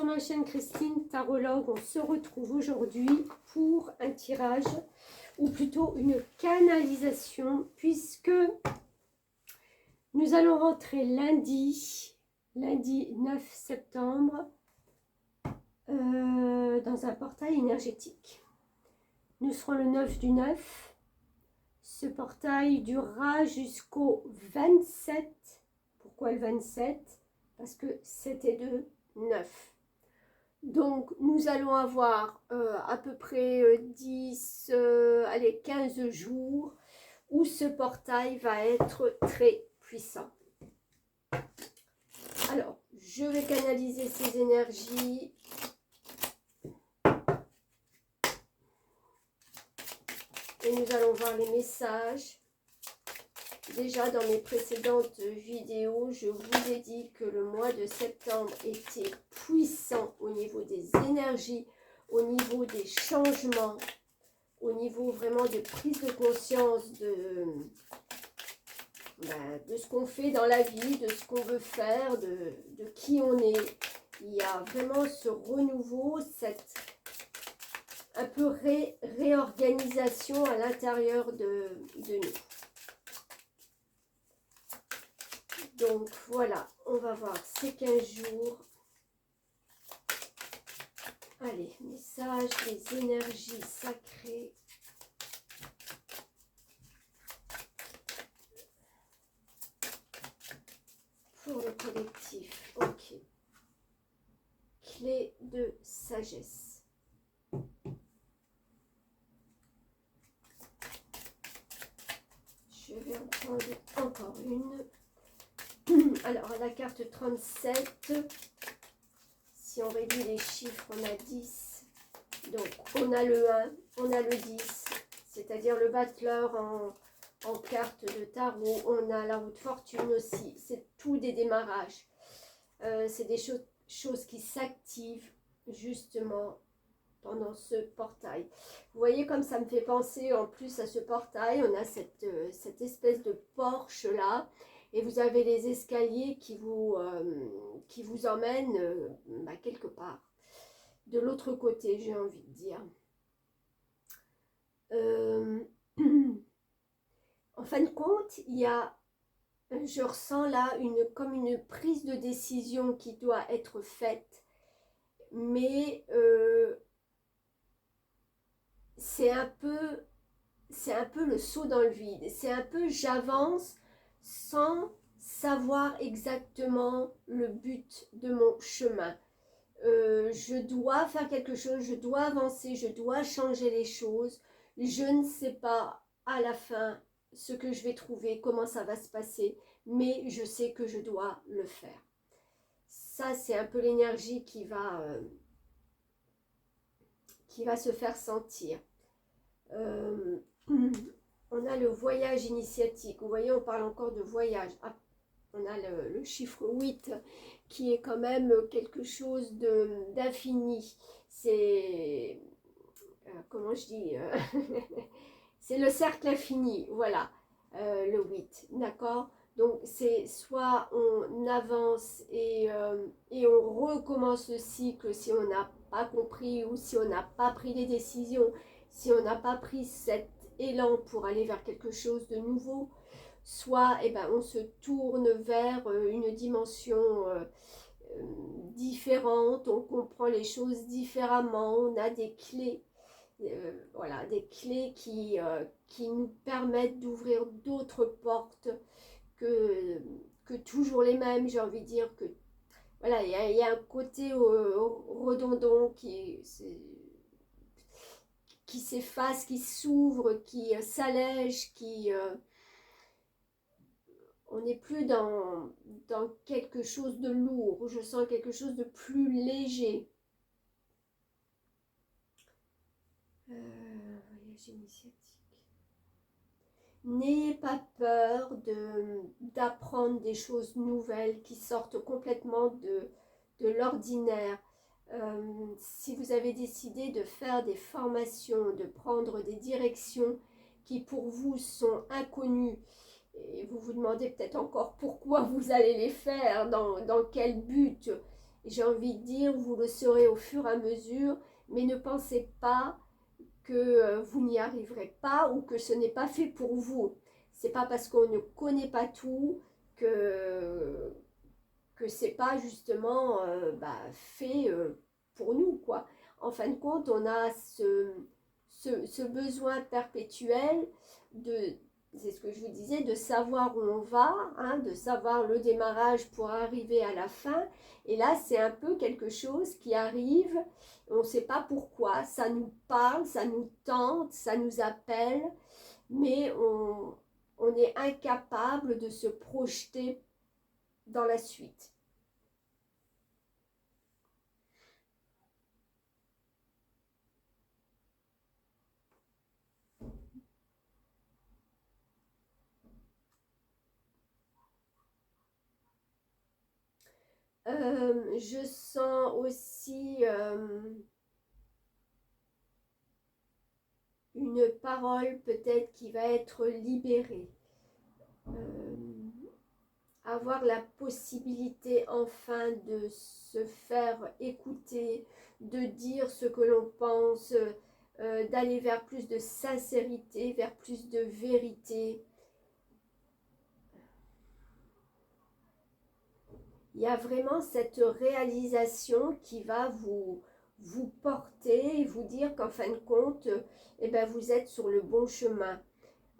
ma chaîne Christine Tarologue. On se retrouve aujourd'hui pour un tirage, ou plutôt une canalisation, puisque nous allons rentrer lundi 9 septembre, dans un portail énergétique. Nous serons le 9 du 9. Ce portail durera jusqu'au 27. Pourquoi le 27? Parce que 7 et 2, 9. Donc, nous allons avoir à peu près 10, 15 jours où ce portail va être très puissant. Alors, je vais canaliser ces énergies. Et nous allons voir les messages. Déjà, dans mes précédentes vidéos, je vous ai dit que le mois de septembre était puissant au niveau des énergies, au niveau des changements, au niveau vraiment de prise de conscience de ce qu'on fait dans la vie, de ce qu'on veut faire, de qui on est. Il y a vraiment ce renouveau, cette un peu réorganisation à l'intérieur de nous. Donc voilà, on va voir ces 15 jours. Allez, message des énergies sacrées. Pour le collectif, ok. Clé de sagesse. Je vais en prendre encore une. Alors, à la carte 37, si on réduit les chiffres, on a 10. Donc, on a le 1, on a le 10, c'est-à-dire le battleur en carte de tarot. On a la roue de fortune aussi. C'est tout des démarrages. C'est des choses qui s'activent justement pendant ce portail. Vous voyez comme ça me fait penser en plus à ce portail. On a cette espèce de porche là. Et vous avez les escaliers qui vous emmènent quelque part. De l'autre côté, j'ai envie de dire. En fin de compte, je ressens là comme une prise de décision qui doit être faite. Mais c'est un peu le saut dans le vide. C'est un peu j'avance sans savoir exactement le but de mon chemin. Je dois faire quelque chose, je dois avancer, je dois changer les choses. Je ne sais pas à la fin ce que je vais trouver, comment ça va se passer, mais je sais que je dois le faire. Ça, c'est un peu l'énergie qui va se faire sentir. On a le voyage initiatique. Vous voyez, on parle encore de voyage. Ah, on a le chiffre 8 qui est quand même quelque chose d'infini. C'est, comment je dis, c'est le cercle infini, voilà, le 8, d'accord? Donc c'est soit on avance et on recommence le cycle si on n'a pas compris ou si on n'a pas pris les décisions, si on n'a pas pris cet élan pour aller vers quelque chose de nouveau, soit on se tourne vers une dimension différente, on comprend les choses différemment, on a des clés, voilà, des clés qui nous permettent d'ouvrir d'autres portes que toujours les mêmes. J'ai envie de dire que voilà, il y a un côté redondant qui s'efface, qui s'ouvre, qui s'allège, on n'est plus dans quelque chose de lourd. Je sens quelque chose de plus léger. Voyage initiatique. N'ayez pas peur d'apprendre des choses nouvelles qui sortent complètement de l'ordinaire. Si vous avez décidé de faire des formations, de prendre des directions qui pour vous sont inconnues, et vous vous demandez peut-être encore pourquoi vous allez les faire, dans quel but, J'ai envie de dire, vous le saurez au fur et à mesure, mais ne pensez pas que vous n'y arriverez pas ou que ce n'est pas fait pour vous. C'est pas parce qu'on ne connaît pas tout que c'est pas justement fait pour nous, quoi. En fin de compte, on a ce besoin perpétuel de, c'est ce que je vous disais, de savoir où on va, hein, de savoir le démarrage pour arriver à la fin. Et là, c'est un peu quelque chose qui arrive, on ne sait pas pourquoi, ça nous parle, ça nous tente, ça nous appelle, mais on est incapable de se projeter dans la suite. Je sens aussi une parole peut-être qui va être libérée. Euh, Avoir la possibilité enfin de se faire écouter, de dire ce que l'on pense, d'aller vers plus de sincérité, vers plus de vérité. Il y a vraiment cette réalisation qui va vous porter et vous dire qu'en fin de compte, eh ben, vous êtes sur le bon chemin.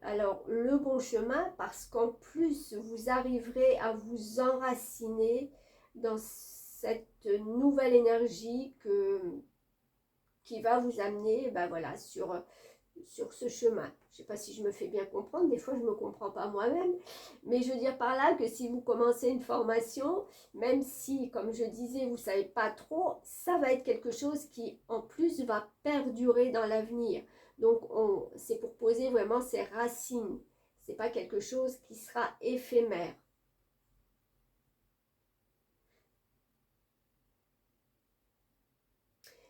Alors, le bon chemin, parce qu'en plus, vous arriverez à vous enraciner dans cette nouvelle énergie qui va vous amener ben voilà, sur ce chemin. Je ne sais pas si je me fais bien comprendre, des fois je ne me comprends pas moi-même, mais je veux dire par là que si vous commencez une formation, même si, comme je disais, vous ne savez pas trop, ça va être quelque chose qui, en plus, va perdurer dans l'avenir. Donc, c'est pour poser vraiment ses racines. Ce n'est pas quelque chose qui sera éphémère.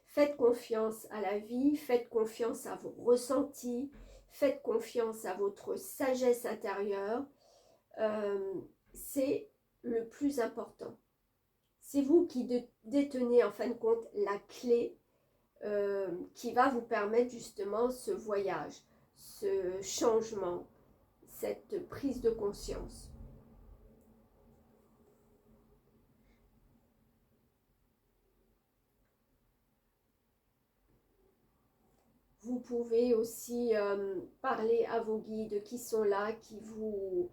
Faites confiance à la vie, faites confiance à vos ressentis, faites confiance à votre sagesse intérieure. C'est le plus important. C'est vous qui détenez en fin de compte la clé qui va vous permettre justement ce voyage, ce changement, cette prise de conscience. Vous pouvez aussi parler à vos guides qui sont là, qui vous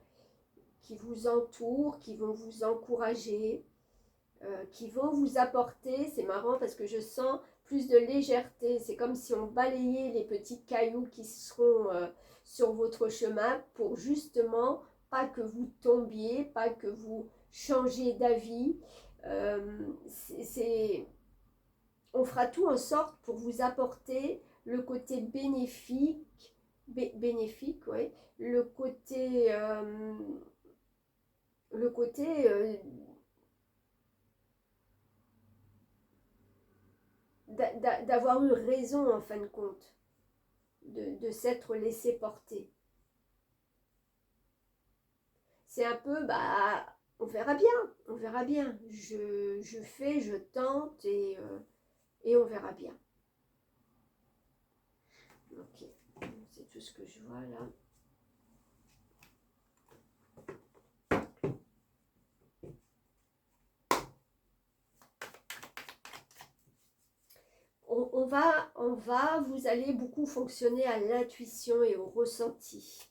entourent, qui vont vous encourager, qui vont vous apporter, c'est marrant parce que je sens plus de légèreté, c'est comme si on balayait les petits cailloux qui seront sur votre chemin pour justement pas que vous tombiez, pas que vous changiez d'avis. On fera tout en sorte pour vous apporter le côté bénéfique, ouais, le côté d'avoir eu raison en fin de compte, de s'être laissé porter. C'est un peu, bah, on verra bien. Je fais, je tente et on verra bien. Ok, c'est tout ce que je vois là. Vous allez beaucoup fonctionner à l'intuition et au ressenti.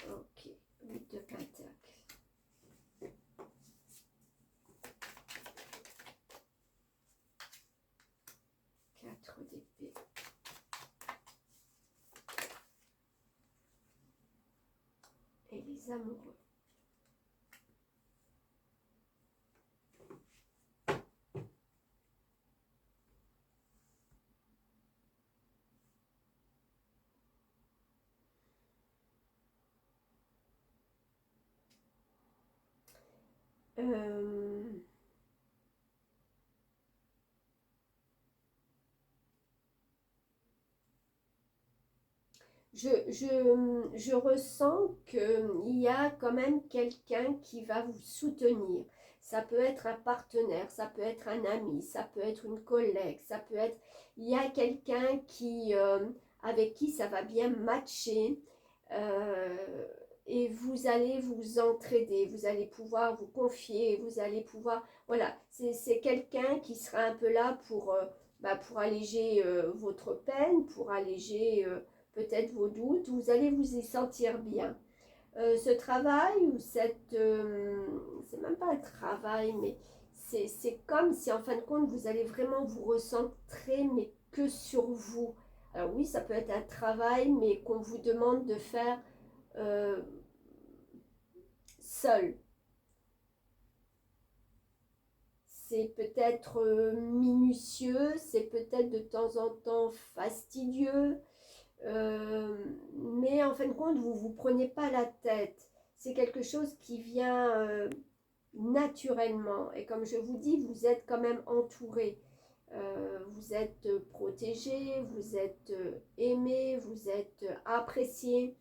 Ok, 8 de pentacle. 4 d'épée. Et les amoureux. je ressens qu'il y a quand même quelqu'un qui va vous soutenir. Ça peut être un partenaire, ça peut être un ami, ça peut être une collègue, ça peut être... Il y a quelqu'un avec qui ça va bien matcher. euh, et vous allez vous entraider, vous allez pouvoir vous confier, vous allez pouvoir... Voilà, c'est quelqu'un qui sera un peu là pour alléger votre peine, pour alléger peut-être vos doutes, vous allez vous y sentir bien. Ce travail, ou c'est même pas un travail, mais c'est comme si en fin de compte, vous allez vraiment vous recentrer, mais que sur vous. Alors oui, ça peut être un travail, mais qu'on vous demande de faire euh, seul. C'est peut-être minutieux, c'est peut-être de temps en temps fastidieux, mais en fin de compte, vous ne vous prenez pas la tête. C'est quelque chose qui vient naturellement. Et comme je vous dis, vous êtes quand même entouré. Vous êtes protégé, vous êtes aimé, vous êtes apprécié.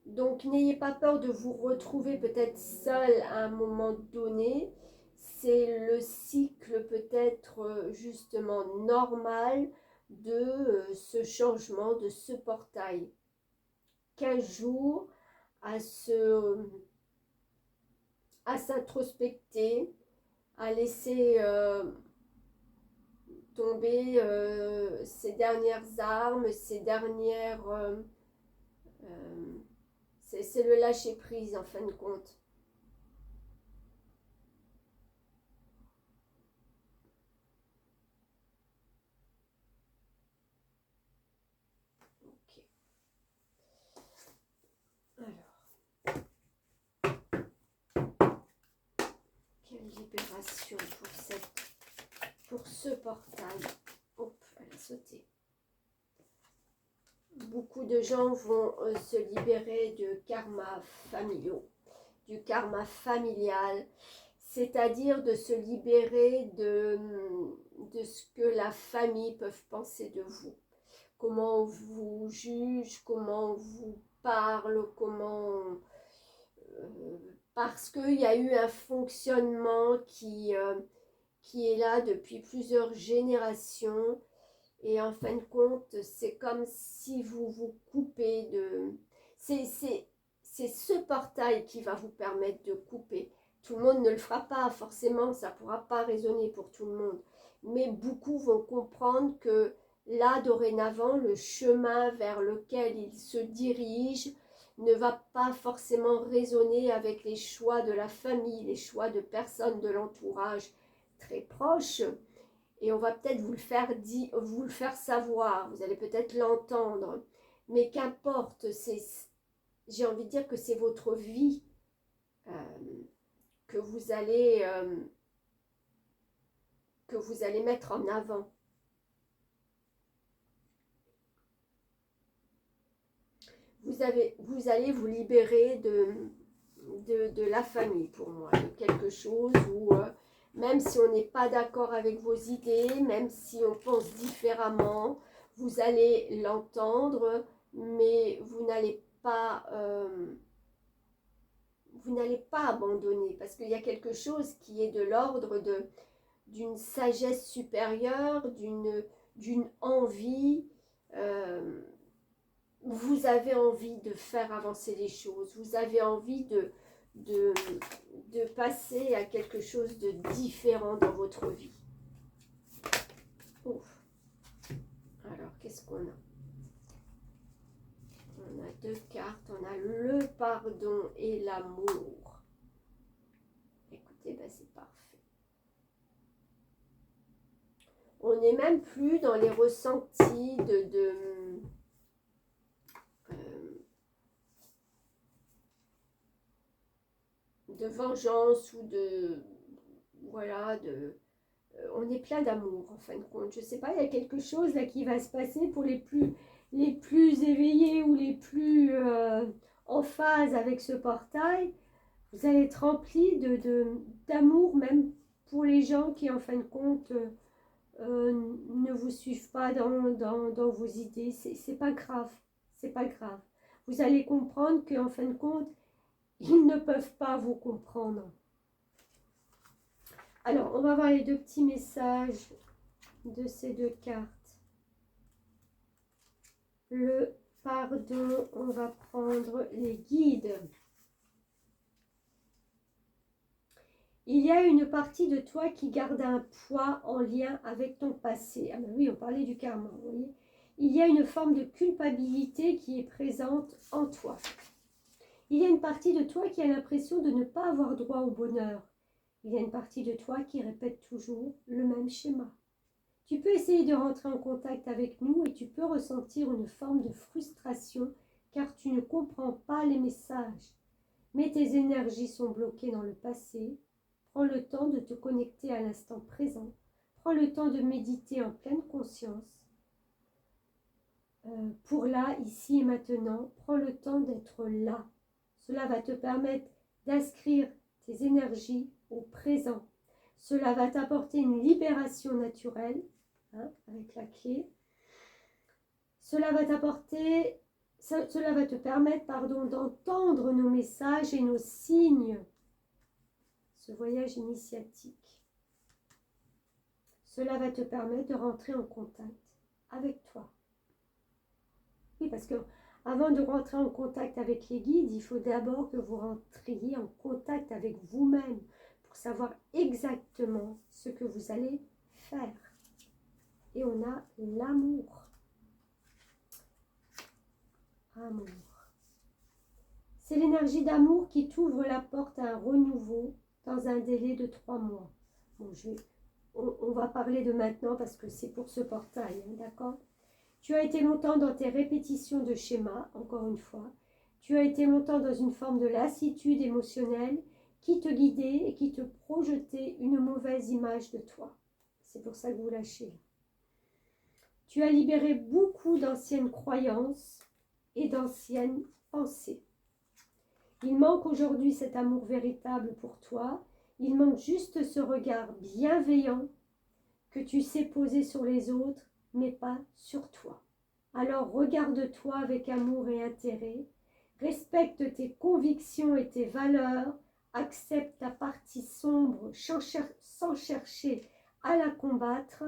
Donc n'ayez pas peur de vous retrouver peut-être seul à un moment donné. C'est le cycle peut-être justement normal de ce changement, de ce portail. 15 jours à à s'introspecter, à laisser tomber ses dernières armes, ses dernières... euh, c'est le lâcher prise en fin de compte. Ok. Alors, quelle libération pour ce portail. Hop, elle a sauté. Beaucoup de gens vont se libérer de karma familiaux, du karma familial, c'est-à-dire de se libérer de ce que la famille peut penser de vous. Comment on vous juge, comment on vous parle, parce qu'il y a eu un fonctionnement qui est là depuis plusieurs générations. Et en fin de compte, c'est comme si vous vous coupez de... C'est ce portail qui va vous permettre de couper. Tout le monde ne le fera pas, forcément, ça ne pourra pas résonner pour tout le monde. Mais beaucoup vont comprendre que là, dorénavant, le chemin vers lequel ils se dirigent ne va pas forcément résonner avec les choix de la famille, les choix de personnes de l'entourage très proches. Et on va peut-être vous le faire savoir, vous allez peut-être l'entendre, mais qu'importe, j'ai envie de dire que c'est votre vie euh, que que vous allez mettre en avant. Vous allez vous libérer de la famille pour moi, de quelque chose où même si on n'est pas d'accord avec vos idées, même si on pense différemment, vous allez l'entendre, mais vous n'allez pas abandonner, parce qu'il y a quelque chose qui est de l'ordre d'une sagesse supérieure, d'une envie. euh, vous avez envie de faire avancer les choses, vous avez envie de, de passer à quelque chose de différent dans votre vie. Ouf. Alors, qu'est-ce qu'on a? On a deux cartes, on a le pardon et l'amour. Écoutez, ben c'est parfait. On n'est même plus dans les ressentis de vengeance ou voilà, on est plein d'amour en fin de compte. Je sais pas, il y a quelque chose là qui va se passer pour les plus éveillés ou les plus en phase avec ce portail. Vous allez être rempli d'amour même pour les gens qui en fin de compte ne vous suivent pas dans vos idées, c'est pas grave, c'est pas grave. Vous allez comprendre qu'en fin de compte, ils ne peuvent pas vous comprendre. Alors, on va voir les deux petits messages de ces deux cartes. Le pardon, on va prendre les guides. Il y a une partie de toi qui garde un poids en lien avec ton passé. Ah ben oui, on parlait du karma, vous voyez. Il y a une forme de culpabilité qui est présente en toi. Il y a une partie de toi qui a l'impression de ne pas avoir droit au bonheur. Il y a une partie de toi qui répète toujours le même schéma. Tu peux essayer de rentrer en contact avec nous et tu peux ressentir une forme de frustration car tu ne comprends pas les messages. Mais tes énergies sont bloquées dans le passé. Prends le temps de te connecter à l'instant présent. Prends le temps de méditer en pleine conscience. Pour là, ici et maintenant, prends le temps d'être là. Cela va te permettre d'inscrire tes énergies au présent. Cela va t'apporter une libération naturelle, avec la clé. Cela va te permettre, d'entendre nos messages et nos signes. Ce voyage initiatique. Cela va te permettre de rentrer en contact avec toi. Oui, parce que avant de rentrer en contact avec les guides, il faut d'abord que vous rentriez en contact avec vous-même pour savoir exactement ce que vous allez faire. Et on a l'amour. Amour. C'est l'énergie d'amour qui t'ouvre la porte à un renouveau dans un délai de 3 mois. Bon, on va parler de maintenant parce que c'est pour ce portail, d'accord ? Tu as été longtemps dans tes répétitions de schémas, encore une fois. Tu as été longtemps dans une forme de lassitude émotionnelle qui te guidait et qui te projetait une mauvaise image de toi. C'est pour ça que vous lâchez. Tu as libéré beaucoup d'anciennes croyances et d'anciennes pensées. Il manque aujourd'hui cet amour véritable pour toi. Il manque juste ce regard bienveillant que tu sais poser sur les autres, mais pas sur toi. Alors regarde-toi avec amour et intérêt. Respecte tes convictions et tes valeurs. Accepte ta partie sombre sans chercher à la combattre.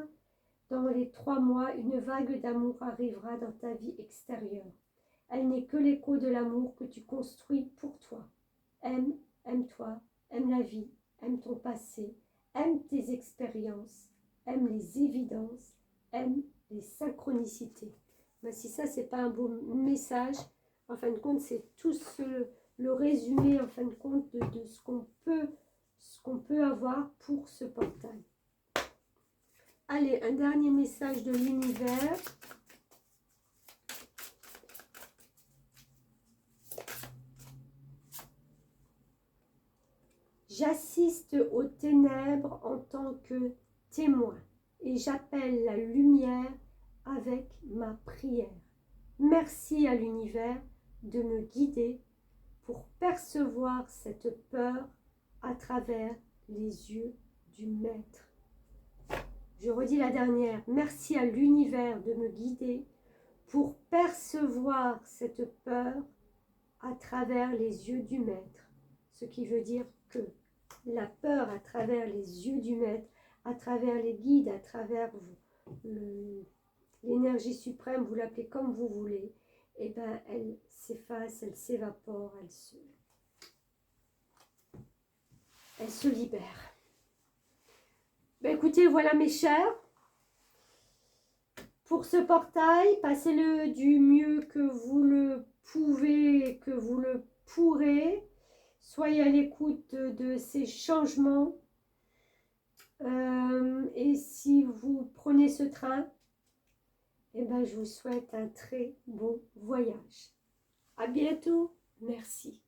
Dans les 3 mois, une vague d'amour arrivera dans ta vie extérieure. Elle n'est que l'écho de l'amour que tu construis pour toi. Aime-toi, aime la vie, aime ton passé, aime tes expériences, aime les évidences, aime les synchronicités. Ben, si ça, c'est pas un beau message, en fin de compte, c'est tout le résumé, en fin de compte, de ce qu'on peut avoir pour ce portail. Allez, un dernier message de l'univers. J'assiste aux ténèbres en tant que témoin et j'appelle la lumière avec ma prière. Merci à l'univers de me guider pour percevoir cette peur à travers les yeux du maître. Je redis la dernière. Merci à l'univers de me guider pour percevoir cette peur à travers les yeux du maître. Ce qui veut dire que la peur à travers les yeux du maître, à travers les guides, à travers l'énergie suprême, vous l'appelez comme vous voulez, et ben elle s'efface, elle s'évapore, elle se libère. Ben écoutez, voilà mes chers, pour ce portail, passez-le du mieux que vous le pouvez, que vous le pourrez. Soyez à l'écoute de ces changements. Et si vous prenez ce train, eh ben, je vous souhaite un très bon voyage. À bientôt. Merci.